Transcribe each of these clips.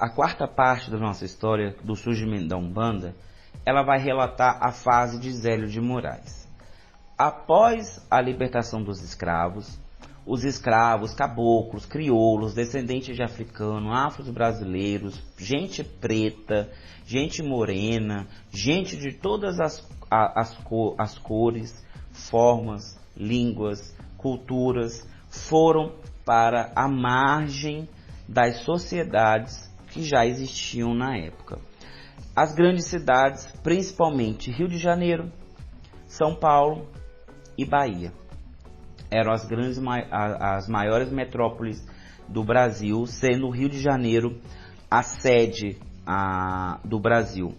a quarta parte da nossa história do surgimento da Umbanda, ela vai relatar a fase de Zélio de Moraes. Após a libertação dos escravos, os escravos, caboclos, crioulos, descendentes de africanos, afro-brasileiros, gente preta, gente morena, gente de todas as cores, formas, línguas, culturas, foram para a margem das sociedades que já existiam na época. As grandes cidades, principalmente Rio de Janeiro, São Paulo e Bahia, eram as maiores metrópoles do Brasil, sendo o Rio de Janeiro a sede do Brasil.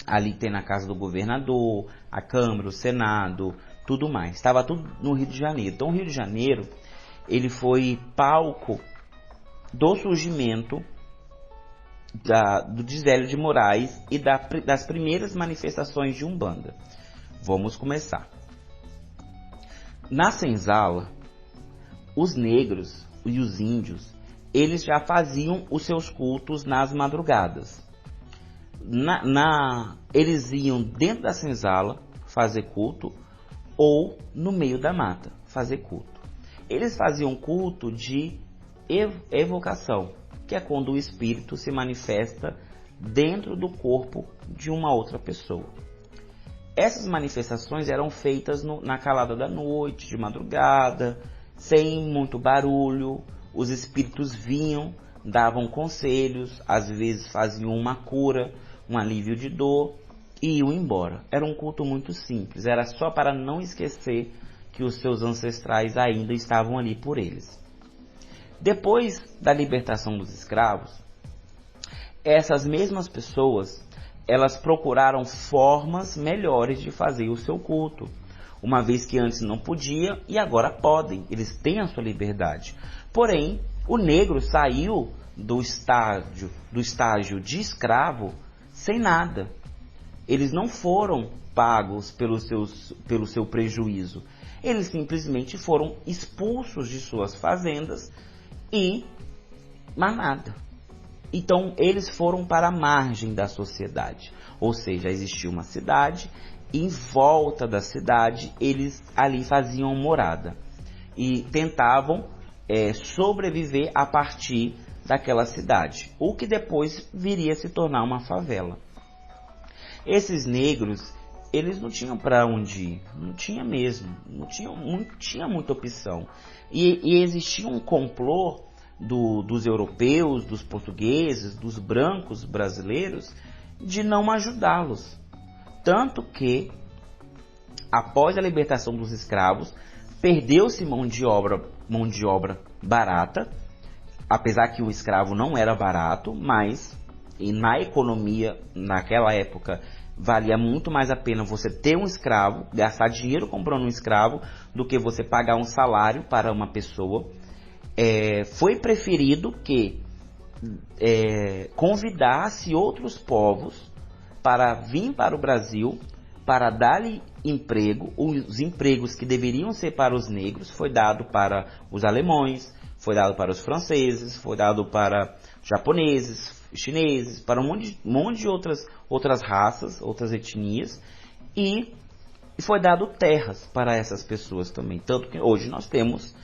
Ali tem na casa do governador, a Câmara, o Senado, tudo mais. Estava tudo no Rio de Janeiro. Então o Rio de Janeiro, ele foi palco do surgimento de Zélio de Moraes e das primeiras manifestações de Umbanda. Vamos começar. Na senzala, os negros e os índios, eles já faziam os seus cultos nas madrugadas. Eles iam dentro da senzala fazer culto ou no meio da mata fazer culto. Eles faziam culto de evocação, que é quando o espírito se manifesta dentro do corpo de uma outra pessoa. Essas manifestações eram feitas na calada da noite, de madrugada, sem muito barulho. Os espíritos vinham, davam conselhos, às vezes faziam uma cura, um alívio de dor e iam embora. Era um culto muito simples, era só para não esquecer que os seus ancestrais ainda estavam ali por eles. Depois da libertação dos escravos, essas mesmas pessoas, elas procuraram formas melhores de fazer o seu culto, uma vez que antes não podia e agora podem, eles têm a sua liberdade. Porém, o negro saiu do estágio de escravo sem nada. Eles não foram pagos pelo seu prejuízo, eles simplesmente foram expulsos de suas fazendas e mais nada. Então, eles foram para a margem da sociedade. Ou seja, existia uma cidade, e em volta da cidade, eles ali faziam morada. E tentavam sobreviver a partir daquela cidade. O que depois viria a se tornar uma favela. Esses negros, eles não tinham para onde ir. Não tinha mesmo. Não tinha muita opção. E existia um complô dos europeus, dos portugueses, dos brancos brasileiros, de não ajudá-los. Tanto que, após a libertação dos escravos, perdeu-se mão de obra barata, apesar que o escravo não era barato, mas na economia, naquela época, valia muito mais a pena você ter um escravo, gastar dinheiro comprando um escravo, do que você pagar um salário para uma pessoa. Foi preferido que convidasse outros povos para vir para o Brasil, para dar-lhe emprego. Os empregos que deveriam ser para os negros foi dado para os alemães, foi dado para os franceses, foi dado para japoneses, chineses, para um monte de outras raças, outras etnias, e foi dado terras para essas pessoas também. Tanto que hoje nós temos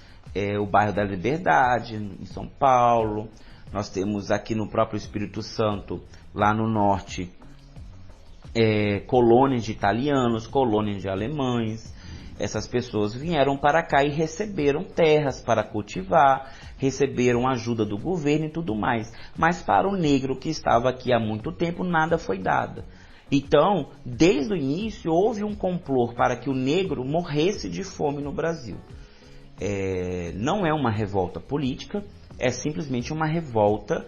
o bairro da Liberdade, em São Paulo. Nós temos aqui no próprio Espírito Santo, lá no norte, colônias de italianos, colônias de alemães. Essas pessoas vieram para cá e receberam terras para cultivar, receberam ajuda do governo e tudo mais. Mas para o negro que estava aqui há muito tempo, nada foi dado. Então, desde o início, houve um complô para que o negro morresse de fome no Brasil. Não é uma revolta política, é simplesmente uma revolta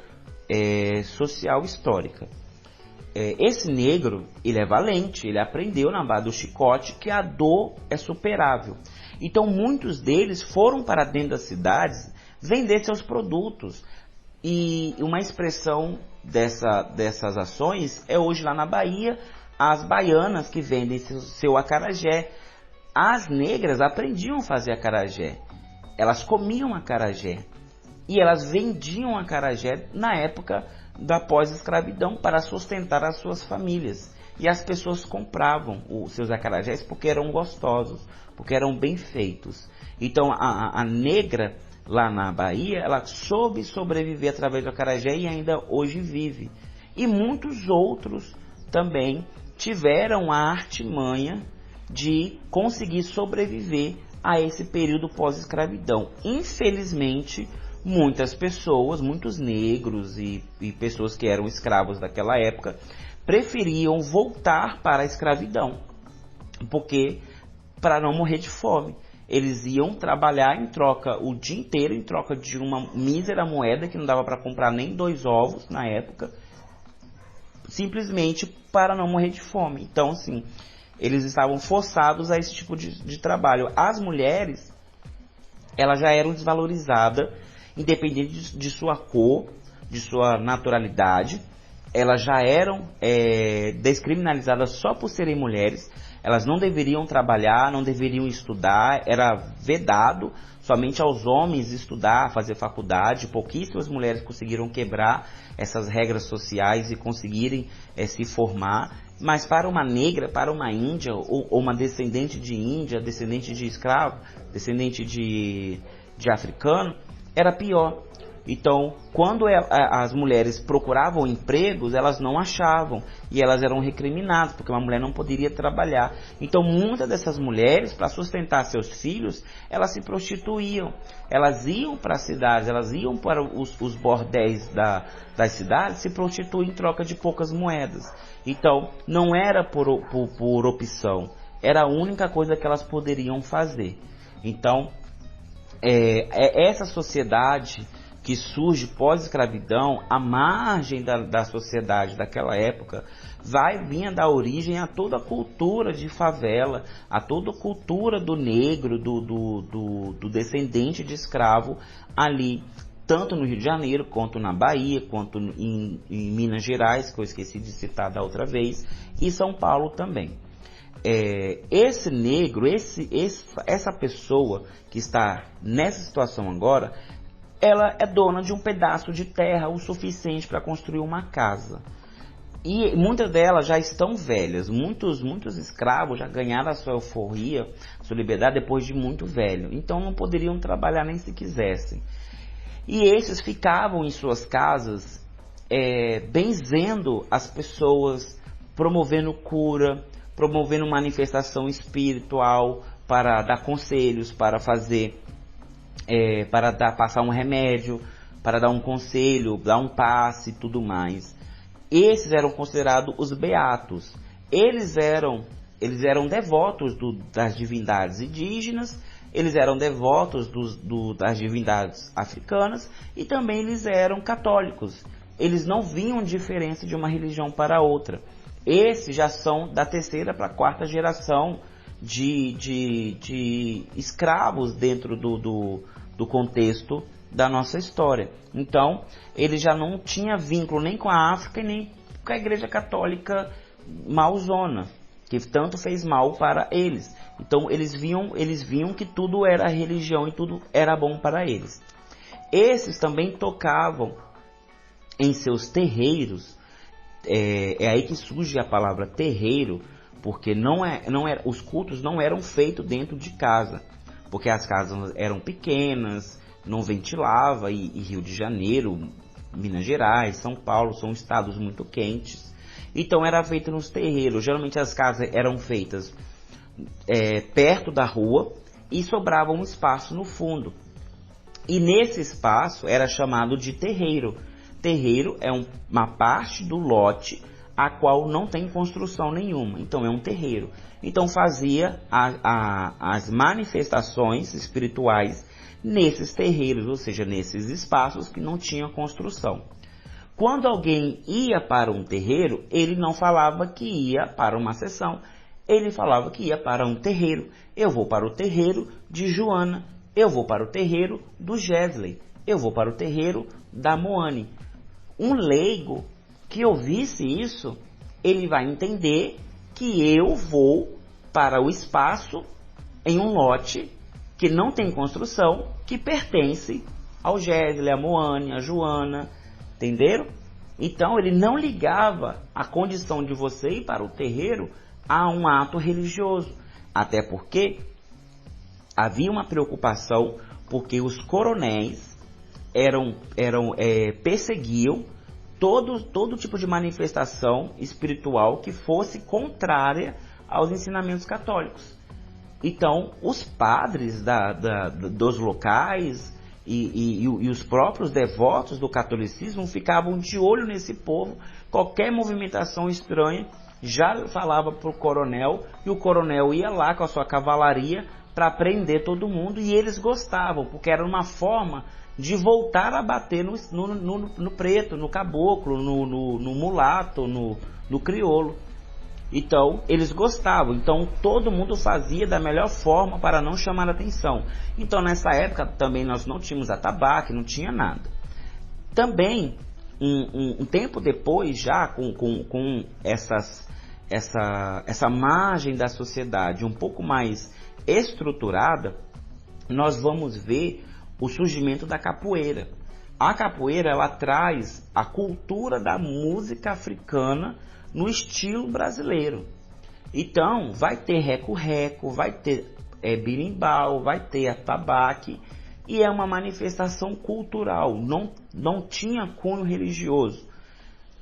social histórica. Esse negro, ele é valente, ele aprendeu na base do chicote que a dor é superável. Então muitos deles foram para dentro das cidades vender seus produtos. E uma expressão dessas ações é hoje lá na Bahia, as baianas que vendem seu acarajé. As negras aprendiam a fazer acarajé, elas comiam acarajé e elas vendiam acarajé na época da pós-escravidão para sustentar as suas famílias. E as pessoas compravam os seus acarajés porque eram gostosos, porque eram bem feitos. Então a negra lá na Bahia, ela soube sobreviver através do acarajé e ainda hoje vive. E muitos outros também tiveram a artimanha de conseguir sobreviver a esse período pós-escravidão. Infelizmente, muitas pessoas, muitos negros e pessoas que eram escravos daquela época, preferiam voltar para a escravidão, porque para não morrer de fome. Eles iam trabalhar em troca o dia inteiro, em troca de uma mísera moeda que não dava para comprar nem 2 ovos na época, simplesmente para não morrer de fome. Então, assim, eles estavam forçados a esse tipo de trabalho. As mulheres, elas já eram desvalorizadas, independente de sua cor, de sua naturalidade. Elas já eram descriminalizadas só por serem mulheres. Elas não deveriam trabalhar, não deveriam estudar, era vedado somente aos homens estudar, fazer faculdade. Pouquíssimas mulheres conseguiram quebrar essas regras sociais e conseguirem se formar. Mas para uma negra, para uma índia, ou uma descendente de índia, descendente de escravo, descendente de africano, era pior. Então, quando as mulheres procuravam empregos, elas não achavam e elas eram recriminadas, porque uma mulher não poderia trabalhar. Então, muitas dessas mulheres, para sustentar seus filhos, elas se prostituíam. Elas iam para as cidades, elas iam para os bordéis das cidades se prostituir em troca de poucas moedas. Então, não era por opção, era a única coisa que elas poderiam fazer. Então, essa sociedade que surge pós-escravidão, a margem da sociedade daquela época, vai vir a dar origem a toda a cultura de favela, a toda a cultura do negro, do descendente de escravo ali, tanto no Rio de Janeiro, quanto na Bahia, quanto em Minas Gerais, que eu esqueci de citar da outra vez, e São Paulo também. Esse negro, essa pessoa que está nessa situação agora, ela é dona de um pedaço de terra o suficiente para construir uma casa. E muitas delas já estão velhas. Muitos escravos já ganharam a sua euforia, a sua liberdade depois de muito velho. Então não poderiam trabalhar nem se quisessem. E esses ficavam em suas casas benzendo as pessoas, promovendo cura, promovendo manifestação espiritual, para dar conselhos, para fazer... passar um remédio, para dar um conselho, dar um passe e tudo mais. Esses eram considerados os beatos. Eles eram devotos das divindades indígenas, eles eram devotos das divindades africanas e também eles eram católicos. Eles não viam diferença de uma religião para outra. Esses já são da 3ª para a 4ª geração de escravos dentro do contexto da nossa história. Então, ele já não tinha vínculo nem com a África e nem com a Igreja Católica mauzona, que tanto fez mal para eles. Então, eles viam que tudo era religião e tudo era bom para eles. Esses também tocavam em seus terreiros. É aí que surge a palavra terreiro, porque os cultos não eram feitos dentro de casa, porque as casas eram pequenas, não ventilava, e Rio de Janeiro, Minas Gerais, São Paulo são estados muito quentes, então era feito nos terreiros. Geralmente as casas eram feitas perto da rua e sobrava um espaço no fundo, e nesse espaço era chamado de terreiro. Terreiro é uma parte do lote a qual não tem construção nenhuma, então é um terreiro. Então fazia as manifestações espirituais nesses terreiros, ou seja, nesses espaços que não tinham construção. Quando alguém ia para um terreiro, ele não falava que ia para uma sessão, ele falava que ia para um terreiro. Eu vou para o terreiro de Joana, eu vou para o terreiro do Gesley, eu vou para o terreiro da Moane. Um leigo que ouvisse isso, ele vai entender que eu vou para o espaço em um lote que não tem construção, que pertence ao Gesley, a Moane, a Joana, entenderam? Então ele não ligava a condição de você ir para o terreiro a um ato religioso, até porque havia uma preocupação, porque os coronéis perseguiam todo tipo de manifestação espiritual que fosse contrária aos ensinamentos católicos. Então, os padres dos locais e os próprios devotos do catolicismo ficavam de olho nesse povo. Qualquer movimentação estranha já falava para o coronel, e o coronel ia lá com a sua cavalaria para prender todo mundo, e eles gostavam, porque era uma forma de voltar a bater no preto, no caboclo, no mulato, no crioulo. Então, eles gostavam. Então, todo mundo fazia da melhor forma para não chamar atenção. Então, nessa época, também nós não tínhamos atabaque, não tinha nada. Também, um tempo depois, já com essa margem da sociedade um pouco mais estruturada, nós vamos ver o surgimento da capoeira. A capoeira, ela traz a cultura da música africana no estilo brasileiro. Então, vai ter reco-reco, vai ter birimbau, vai ter atabaque, e é uma manifestação cultural, não tinha cunho religioso.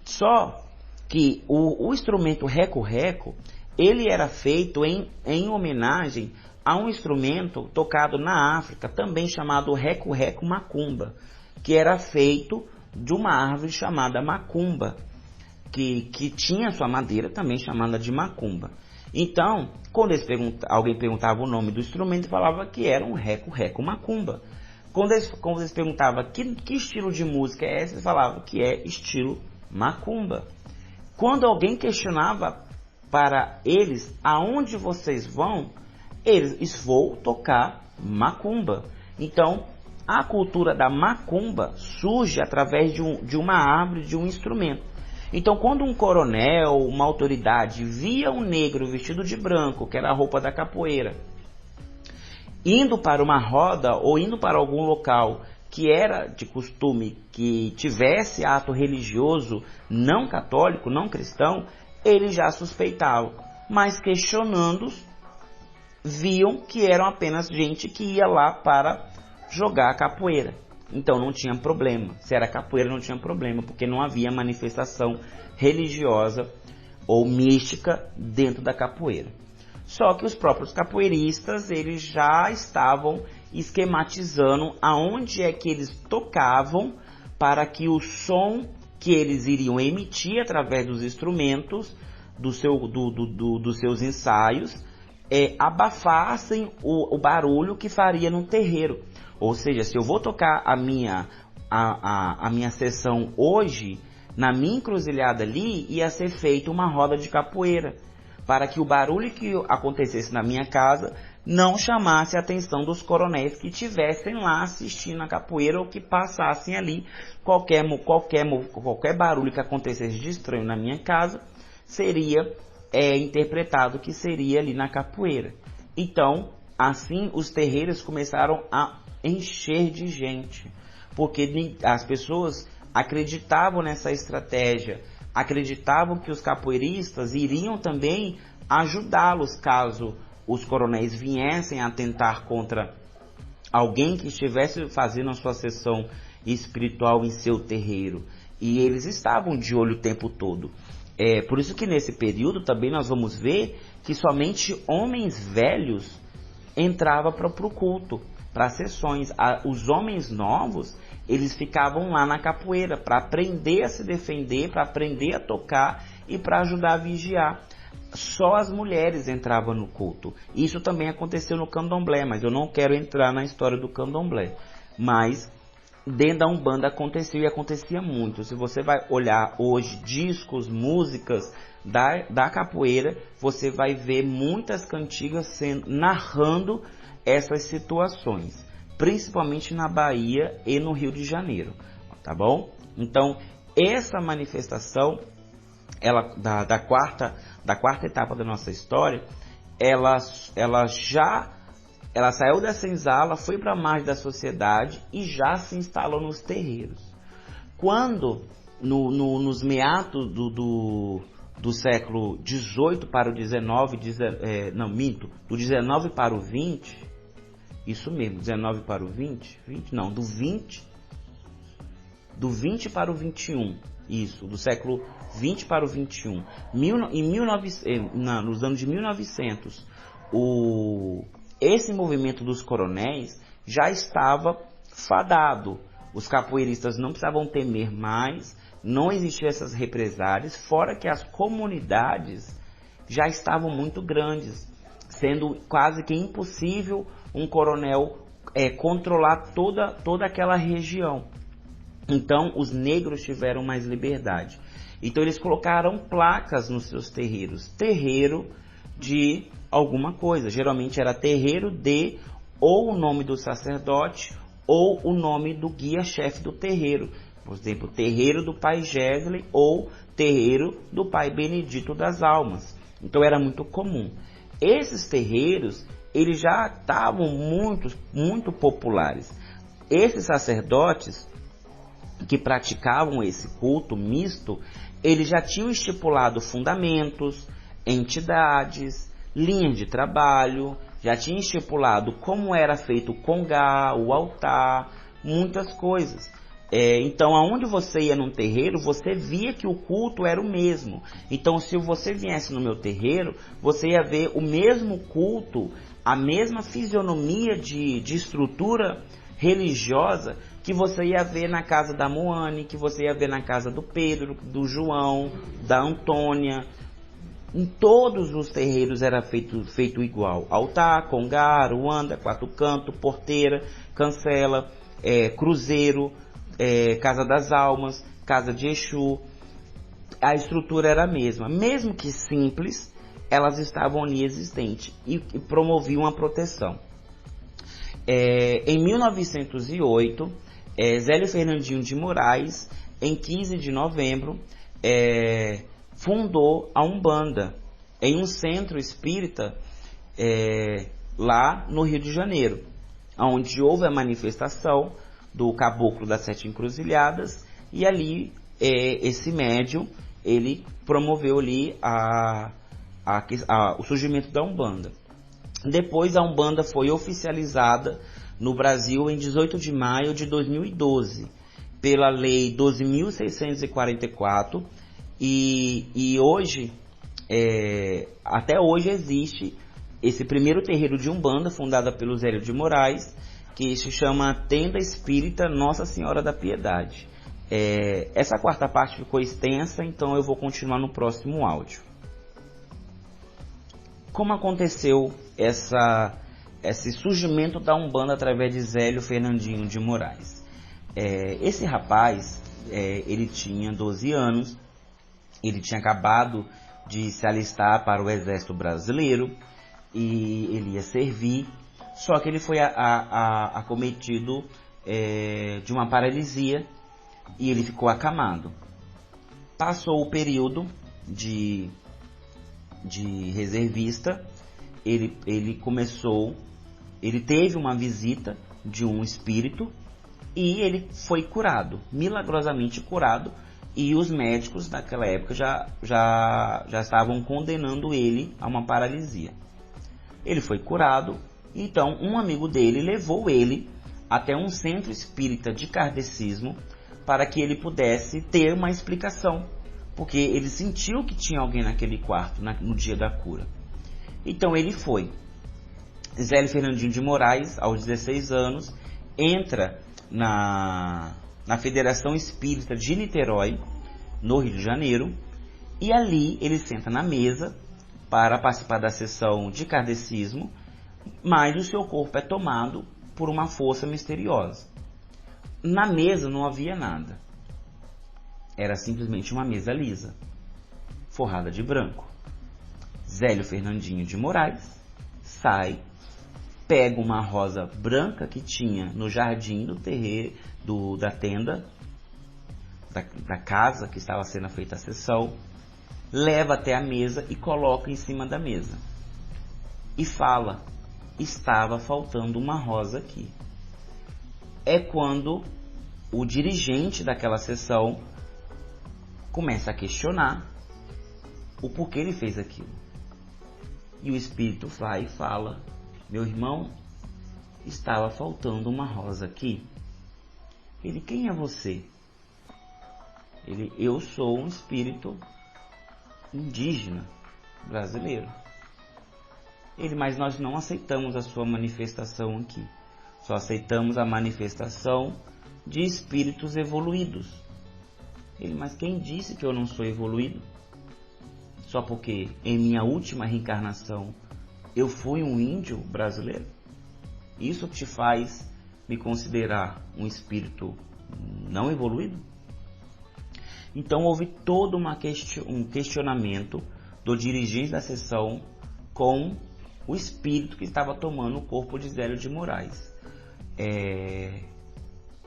Só que o instrumento reco-reco, ele era feito em homenagem a um instrumento tocado na África, também chamado reco-reco macumba, que era feito de uma árvore chamada macumba, que tinha sua madeira também chamada de macumba. Então, quando alguém perguntava o nome do instrumento, falava que era um reco-reco macumba. Quando eles perguntavam que estilo de música é esse, eles falavam que é estilo macumba. Quando alguém questionava para eles aonde vocês vão, eles vão tocar macumba. Então, a cultura da macumba surge através de uma árvore, de um instrumento. Então, quando um coronel, uma autoridade, via um negro vestido de branco, que era a roupa da capoeira, indo para uma roda ou indo para algum local que era de costume que tivesse ato religioso não católico, não cristão, eles já suspeitavam. Mas questionando-os, viam que eram apenas gente que ia lá para jogar capoeira. Então não tinha problema. Se era capoeira, não tinha problema, porque não havia manifestação religiosa ou mística dentro da capoeira. Só que os próprios capoeiristas, eles já estavam esquematizando aonde é que eles tocavam para que o som que eles iriam emitir através dos instrumentos dos seus ensaios abafassem o barulho que faria no terreiro. Ou seja, se eu vou tocar a minha sessão hoje, na minha encruzilhada ali, ia ser feita uma roda de capoeira, para que o barulho que acontecesse na minha casa não chamasse a atenção dos coronéis que estivessem lá assistindo a capoeira, ou que passassem ali. Qualquer barulho que acontecesse de estranho na minha casa seria interpretado que seria ali na capoeira. Então, assim, os terreiros começaram a encher de gente, porque as pessoas acreditavam nessa estratégia, acreditavam que os capoeiristas iriam também ajudá-los caso os coronéis viessem a atentar contra alguém que estivesse fazendo a sua sessão espiritual em seu terreiro. E eles estavam de olho o tempo todo. Por isso que nesse período também nós vamos ver que somente homens velhos entravam para o culto, para as sessões. Os homens novos, eles ficavam lá na capoeira para aprender a se defender, para aprender a tocar e para ajudar a vigiar. Só as mulheres entravam no culto. Isso também aconteceu no candomblé, mas eu não quero entrar na história do candomblé. Mas dentro da Umbanda aconteceu, e acontecia muito. Se você vai olhar hoje discos, músicas da capoeira, você vai ver muitas cantigas narrando essas situações, principalmente na Bahia e no Rio de Janeiro, tá bom? Então, essa manifestação, da quarta etapa da nossa história, ela saiu da senzala, foi para a margem da sociedade e já se instalou nos terreiros. Quando nos meados do século XVIII para o XIX, do XIX para o XX, isso mesmo, 19 para o 20, do 20 para o 21, isso, do século 20 para o 21. Nos anos de 1900, esse movimento dos coronéis já estava fadado. Os capoeiristas não precisavam temer mais, não existiam essas represálias, fora que as comunidades já estavam muito grandes, sendo quase que impossível um coronel controlar toda aquela região. Então os negros tiveram mais liberdade. Então eles colocaram placas nos seus terreiros, terreiro de alguma coisa, geralmente era terreiro de ou o nome do sacerdote ou o nome do guia-chefe do terreiro. Por exemplo, terreiro do pai Gesley ou terreiro do pai Benedito das Almas. Então era muito comum. Esses terreiros, eles já estavam muito populares. Esses sacerdotes que praticavam esse culto misto, eles já tinham estipulado fundamentos, entidades, linhas de trabalho, já tinham estipulado como era feito o congá, o altar, muitas coisas. Então, aonde você ia num terreiro, você via que o culto era o mesmo. Então, se você viesse no meu terreiro, você ia ver o mesmo culto, a mesma fisionomia de estrutura religiosa que você ia ver na casa da Moane, que você ia ver na casa do Pedro, do João, da Antônia. Em todos os terreiros era feito igual. Altar, congá, aruanda, quatro canto, porteira, cancela, cruzeiro, casa das almas, casa de Exu. A estrutura era a mesma. Mesmo que simples, elas estavam ali existentes e promoviam a proteção. Em 1908, Zélio Fernandinho de Moraes, em 15 de novembro, fundou a Umbanda em um centro espírita lá no Rio de Janeiro, onde houve a manifestação do Caboclo das Sete Encruzilhadas, e ali esse médium ele promoveu ali o surgimento da Umbanda. Depois a Umbanda foi oficializada no Brasil em 18 de maio de 2012 pela Lei 12.644 e hoje, até hoje existe esse primeiro terreiro de Umbanda fundado pelo Zélio de Moraes, que se chama Tenda Espírita Nossa Senhora da Piedade. Essa quarta parte ficou extensa, então eu vou continuar no próximo áudio. Como aconteceu esse surgimento da Umbanda através de Zélio Fernandinho de Moraes? Esse rapaz, ele tinha 12 anos, ele tinha acabado de se alistar para o Exército Brasileiro e ele ia servir, só que ele foi acometido de uma paralisia e ele ficou acamado. Passou o período de reservista, ele teve uma visita de um espírito e ele foi curado, milagrosamente curado, e os médicos naquela época já estavam condenando ele a uma paralisia. Ele foi curado, então um amigo dele levou ele até um centro espírita de kardecismo para que ele pudesse ter uma explicação, porque ele sentiu que tinha alguém naquele quarto no dia da cura. Então ele foi. Zélio Fernandinho de Moraes, aos 16 anos, entra na Federação Espírita de Niterói, no Rio de Janeiro, e ali ele senta na mesa para participar da sessão de kardecismo, mas o seu corpo é tomado por uma força misteriosa. Na mesa não havia nada. Era simplesmente uma mesa lisa, forrada de branco. Zélio Fernandinho de Moraes sai, pega uma rosa branca que tinha no jardim do terreiro, da tenda, da casa que estava sendo feita a sessão, leva até a mesa e coloca em cima da mesa. E fala: estava faltando uma rosa aqui. É quando o dirigente daquela sessão começa a questionar o porquê ele fez aquilo. E o espírito vai e fala: meu irmão, estava faltando uma rosa aqui. Ele: quem é você? Ele: eu sou um espírito indígena brasileiro. Ele: mas nós não aceitamos a sua manifestação aqui. Só aceitamos a manifestação de espíritos evoluídos. Ele: mas quem disse que eu não sou evoluído? Só porque em minha última reencarnação eu fui um índio brasileiro? Isso te faz me considerar um espírito não evoluído? Então houve todo um questionamento do dirigente da sessão com o espírito que estava tomando o corpo de Zélio de Moraes.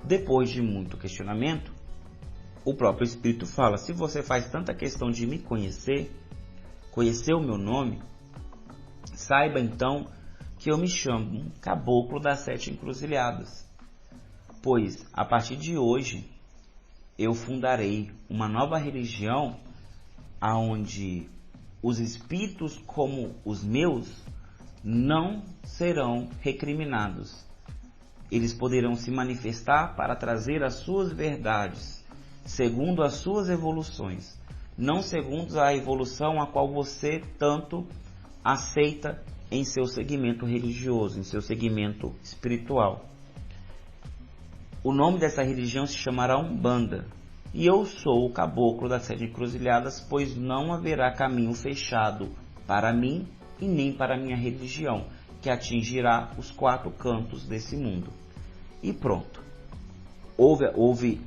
Depois de muito questionamento, o próprio espírito fala: se você faz tanta questão de me conhecer o meu nome, saiba então que eu me chamo Caboclo das Sete Encruzilhadas, pois a partir de hoje eu fundarei uma nova religião aonde os espíritos como os meus não serão recriminados. Eles poderão se manifestar para trazer as suas verdades, segundo as suas evoluções, não segundo a evolução a qual você tanto aceita em seu segmento religioso, em seu segmento espiritual. O nome dessa religião se chamará Umbanda, e eu sou o Caboclo das Sete Encruzilhadas, pois não haverá caminho fechado para mim e nem para a minha religião, que atingirá os quatro cantos desse mundo. E pronto. Houve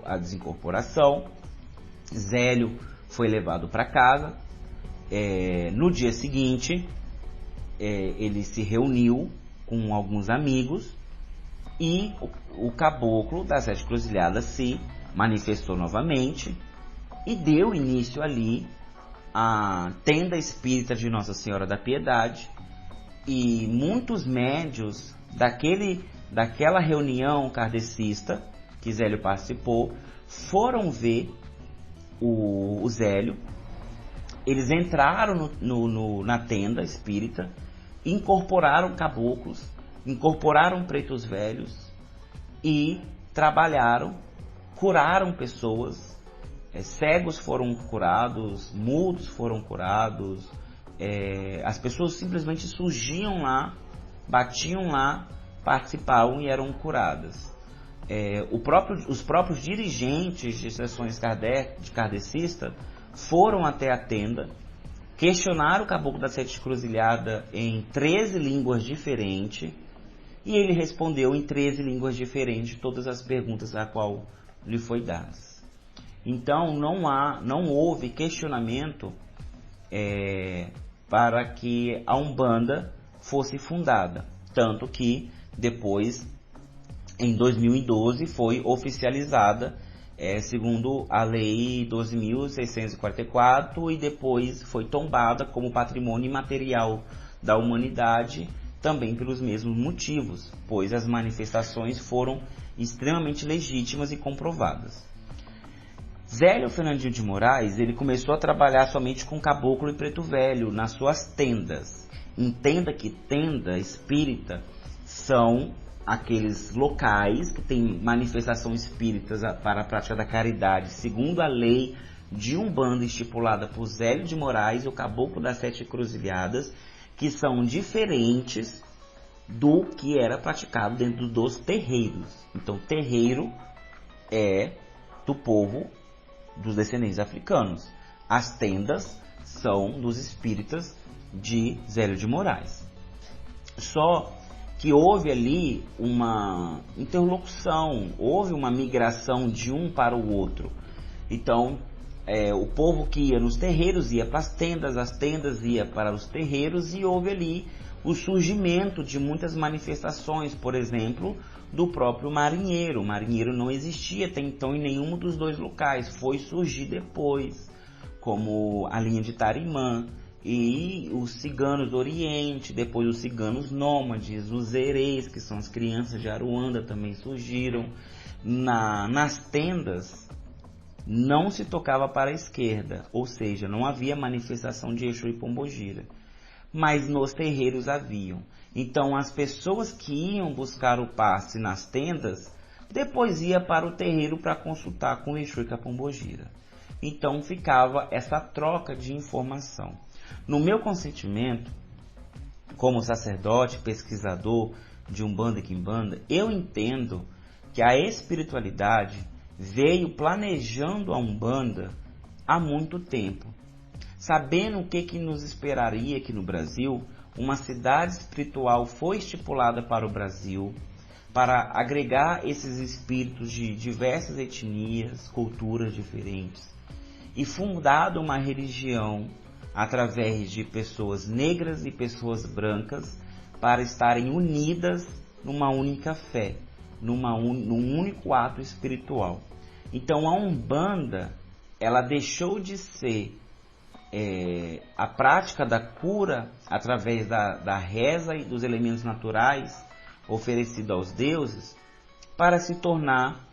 a desincorporação, Zélio foi levado para casa. No dia seguinte, ele se reuniu com alguns amigos e o Caboclo das Sete Encruzilhadas se manifestou novamente e deu início ali à tenda espírita de Nossa Senhora da Piedade. E muitos médios daquela reunião kardecista que Zélio participou foram ver o Zélio. Eles entraram na tenda espírita, incorporaram caboclos, incorporaram pretos velhos e trabalharam, curaram pessoas. Cegos foram curados, mudos foram curados. As pessoas simplesmente surgiam lá, batiam lá, participavam e eram curadas. Os próprios dirigentes de sessões kardecista foram até a tenda, questionaram o Caboclo da Sete Encruzilhadas em 13 línguas diferentes, e ele respondeu em 13 línguas diferentes todas as perguntas a qual lhe foi dadas. Então não houve questionamento para que a Umbanda fosse fundada, tanto que depois, em 2012, foi oficializada segundo a Lei 12.644 e depois foi tombada como patrimônio imaterial da humanidade, também pelos mesmos motivos, pois as manifestações foram extremamente legítimas e comprovadas. Zélio Fernandinho de Moraes, ele começou a trabalhar somente com caboclo e preto velho nas suas tendas. Entenda que tenda espírita são aqueles locais que têm manifestação espíritas para a prática da caridade, segundo a lei de Umbanda estipulada por Zélio de Moraes e o Caboclo das Sete Encruzilhadas, que são diferentes do que era praticado dentro dos terreiros. Então, terreiro é do povo dos descendentes africanos. As tendas são dos espíritas de Zélio de Moraes. Só que houve ali uma interlocução, houve uma migração de um para o outro. Então, o povo que ia nos terreiros ia para as tendas ia para os terreiros, e houve ali o surgimento de muitas manifestações, por exemplo, do próprio marinheiro. O marinheiro não existia até então em nenhum dos dois locais, foi surgir depois, como a linha de Tarimã, e os ciganos do Oriente, depois os ciganos nômades, os erês, que são as crianças de Aruanda, também surgiram. Nas tendas não se tocava para a esquerda, ou seja, não havia manifestação de Exu e Pombogira, mas nos terreiros haviam. Então as pessoas que iam buscar o passe nas tendas, depois ia para o terreiro para consultar com o Exu e com a Pombogira. Então ficava essa troca de informação. No meu consentimento, como sacerdote, pesquisador de Umbanda e Quimbanda, eu entendo que a espiritualidade veio planejando a Umbanda há muito tempo, sabendo o que nos esperaria aqui no Brasil. Uma cidade espiritual foi estipulada para o Brasil, para agregar esses espíritos de diversas etnias, culturas diferentes, e fundado uma religião através de pessoas negras e pessoas brancas para estarem unidas numa única fé, num único ato espiritual. Então a Umbanda, ela deixou de ser a prática da cura através da reza e dos elementos naturais oferecido aos deuses, para se tornar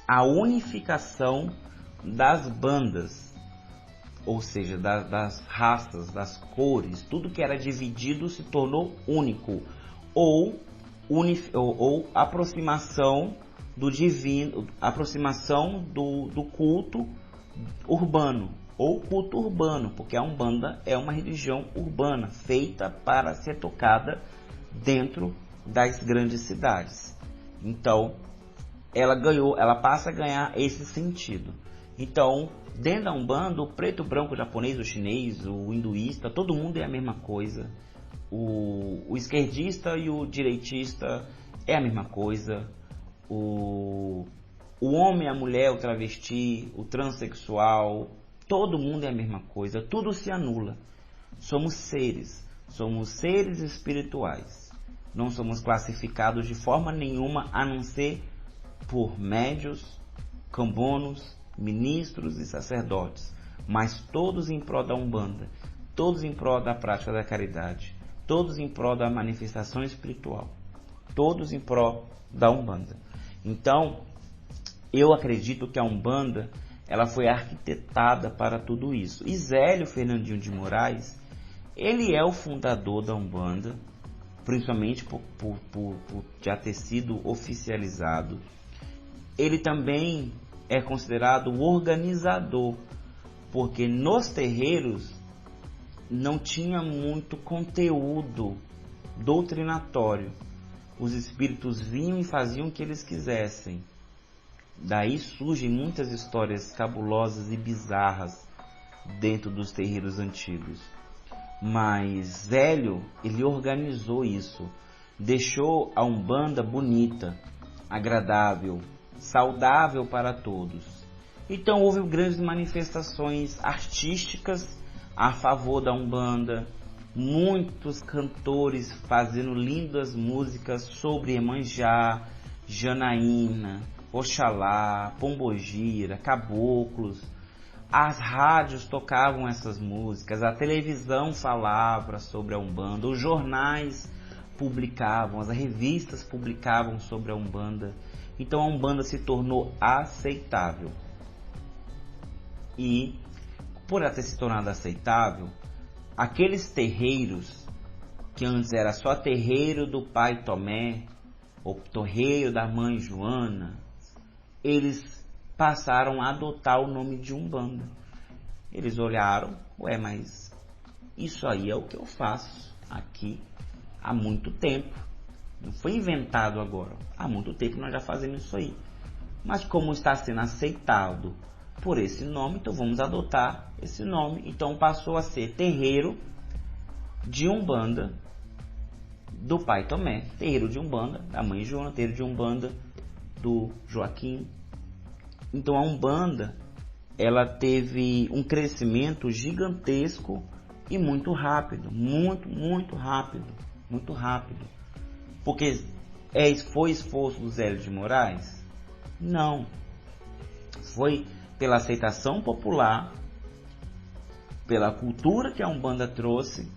a unificação das bandas, ou seja, das raças, das cores. Tudo que era dividido se tornou único, ou aproximação do divino, aproximação do culto urbano, ou culto urbano, porque a Umbanda é uma religião urbana, feita para ser tocada dentro das grandes cidades. Então ela passa a ganhar esse sentido. Então, dentro da Umbanda, o preto, o branco, o japonês, o chinês, o hinduísta, todo mundo é a mesma coisa. O esquerdista e o direitista é a mesma coisa. O homem, a mulher, o travesti, o transexual, todo mundo é a mesma coisa. Tudo se anula. Somos seres espirituais. Não somos classificados de forma nenhuma, a não ser por médios, cambonos, ministros e sacerdotes, mas todos em prol da Umbanda, todos em prol da prática da caridade, todos em prol da manifestação espiritual, todos em prol da Umbanda. Então, eu acredito que a Umbanda, ela foi arquitetada para tudo isso. E Zélio Fernandinho de Moraes, ele é o fundador da Umbanda, principalmente por já ter sido oficializado. Ele também é considerado o organizador, porque nos terreiros não tinha muito conteúdo doutrinatório. Os espíritos vinham e faziam o que eles quisessem. Daí surgem muitas histórias cabulosas e bizarras dentro dos terreiros antigos. Mas Zélio, ele organizou isso, deixou a Umbanda bonita, agradável, saudável para todos. Então houve grandes manifestações artísticas a favor da Umbanda, muitos cantores fazendo lindas músicas sobre Iemanjá, Janaína, Oxalá, Pombogira, caboclos. As rádios tocavam essas músicas, a televisão falava sobre a Umbanda, os jornais publicavam, as revistas publicavam sobre a Umbanda. Então a Umbanda se tornou aceitável. E por ela ter se tornado aceitável, aqueles terreiros que antes era só terreiro do pai Tomé, ou terreiro da mãe Joana, eles passaram a adotar o nome de Umbanda. Eles olharam, mas isso aí é o que eu faço aqui há muito tempo. Não foi inventado agora. Há muito tempo nós já fazemos isso aí. Mas como está sendo aceitado por esse nome, então vamos adotar esse nome. Então passou a ser terreiro de Umbanda do pai Tomé, terreiro de Umbanda da mãe Joana, terreiro de Umbanda do Joaquim. Então a Umbanda, ela teve um crescimento gigantesco e muito rápido, muito rápido. Porque foi esforço do Zélio de Moraes? Não. Foi pela aceitação popular, pela cultura que a Umbanda trouxe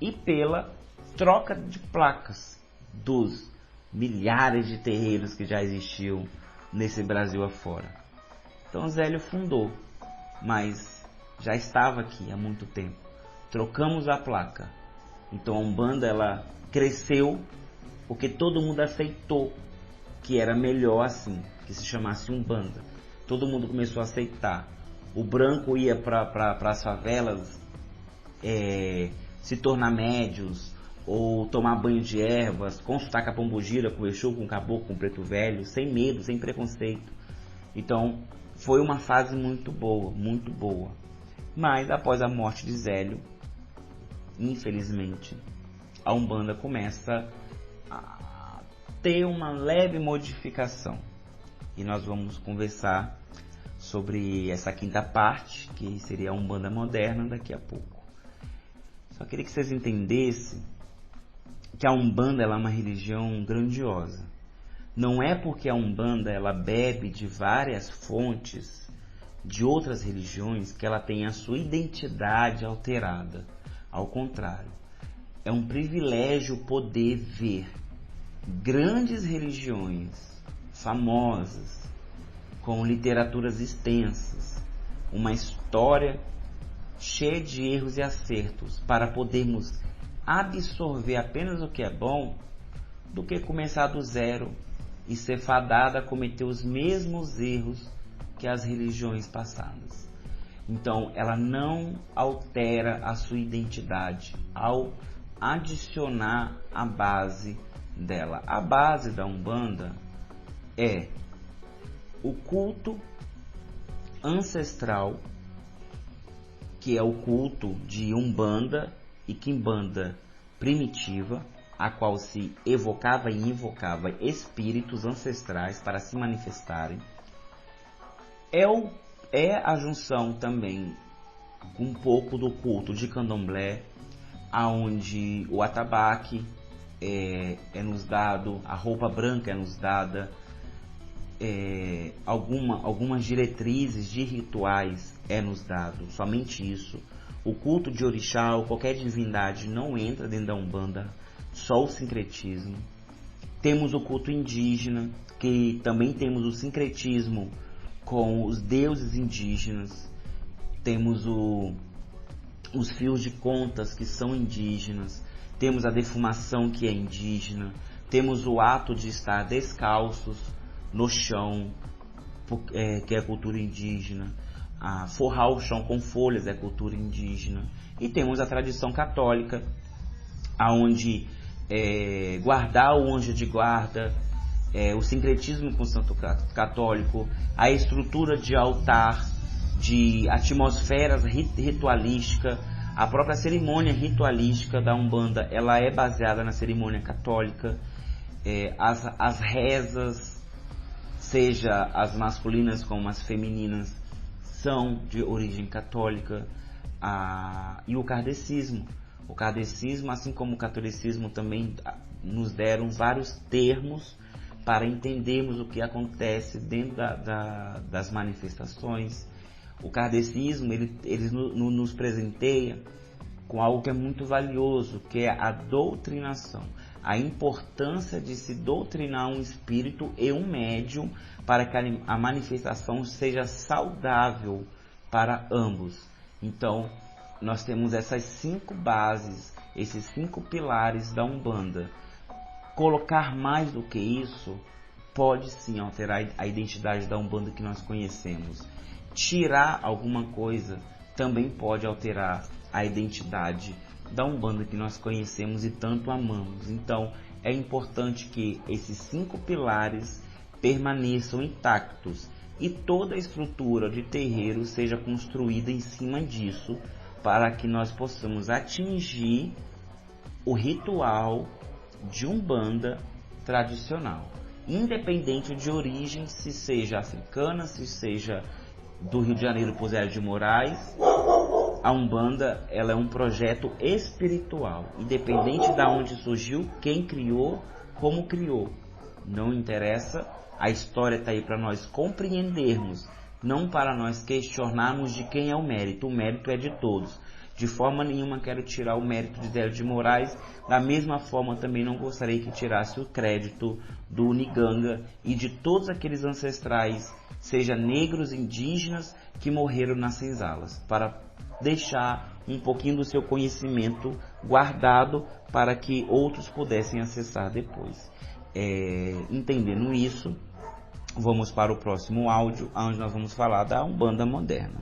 e pela troca de placas dos milhares de terreiros que já existiam nesse Brasil afora. Então Zélio fundou, mas já estava aqui há muito tempo. Trocamos a placa. Então a Umbanda ela cresceu porque todo mundo aceitou que era melhor assim, que se chamasse Umbanda. Todo mundo começou a aceitar. O branco ia para as favelas se tornar médios, ou tomar banho de ervas, consultar com a pombogira, com o Exu, com o caboclo, com o preto velho, sem medo, sem preconceito. Então foi uma fase muito boa, muito boa. Mas após a morte de Zélio, infelizmente, a Umbanda começa a ter uma leve modificação. E nós vamos conversar sobre essa quinta parte, que seria a Umbanda moderna, daqui a pouco. Só queria que vocês entendessem que a Umbanda ela é uma religião grandiosa. Não é porque a Umbanda ela bebe de várias fontes de outras religiões que ela tem a sua identidade alterada. Ao contrário, é um privilégio poder ver grandes religiões famosas, com literaturas extensas, uma história cheia de erros e acertos, para podermos absorver apenas o que é bom, do que começar do zero e ser fadada a cometer os mesmos erros que as religiões passadas. Então, ela não altera a sua identidade ao adicionar a base dela. A base da Umbanda é o culto ancestral, que é o culto de Umbanda e Quimbanda primitiva, a qual se evocava e invocava espíritos ancestrais para se manifestarem. É a junção também um pouco do culto de Candomblé, aonde o atabaque é nos dado, a roupa branca é nos dada, algumas diretrizes de rituais é nos dado, somente isso. O culto de orixá ou qualquer divindade não entra dentro da Umbanda, só o sincretismo. Temos o culto indígena, que também temos o sincretismo com os deuses indígenas. Temos os fios de contas, que são indígenas. Temos a defumação, que é indígena. Temos o ato de estar descalços no chão, que é a cultura indígena. Forrar o chão com folhas é cultura indígena. E temos a tradição católica, onde guardar o anjo de guarda, o sincretismo com o santo católico, a estrutura de altar, de atmosferas ritualística, a própria cerimônia ritualística da Umbanda, ela é baseada na cerimônia católica. As rezas, seja as masculinas como as femininas, são de origem católica. E o kardecismo. O kardecismo, assim como o catolicismo, também nos deram vários termos para entendermos o que acontece dentro das manifestações. O kardecismo ele nos presenteia com algo que é muito valioso, que é a doutrinação. A importância de se doutrinar um espírito e um médium para que a manifestação seja saudável para ambos. Então, nós temos essas 5 bases, esses 5 pilares da Umbanda. Colocar mais do que isso pode sim alterar a identidade da Umbanda que nós conhecemos. Tirar alguma coisa também pode alterar a identidade da Umbanda que nós conhecemos e tanto amamos. Então, é importante que esses 5 pilares permaneçam intactos e toda a estrutura de terreiro seja construída em cima disso, para que nós possamos atingir o ritual de Umbanda tradicional, independente de origem, se seja africana, se seja do Rio de Janeiro por Zélio de Moraes. A Umbanda ela é um projeto espiritual, independente de onde surgiu, quem criou, como criou. Não interessa, a história está aí para nós compreendermos, não para nós questionarmos de quem é o mérito é de todos. De forma nenhuma quero tirar o mérito de Zélio de Moraes, da mesma forma também não gostaria que tirasse o crédito do Niganga e de todos aqueles ancestrais seja negros, indígenas que morreram nas senzalas, para deixar um pouquinho do seu conhecimento guardado para que outros pudessem acessar depois. Entendendo isso, vamos para o próximo áudio, onde nós vamos falar da Umbanda moderna.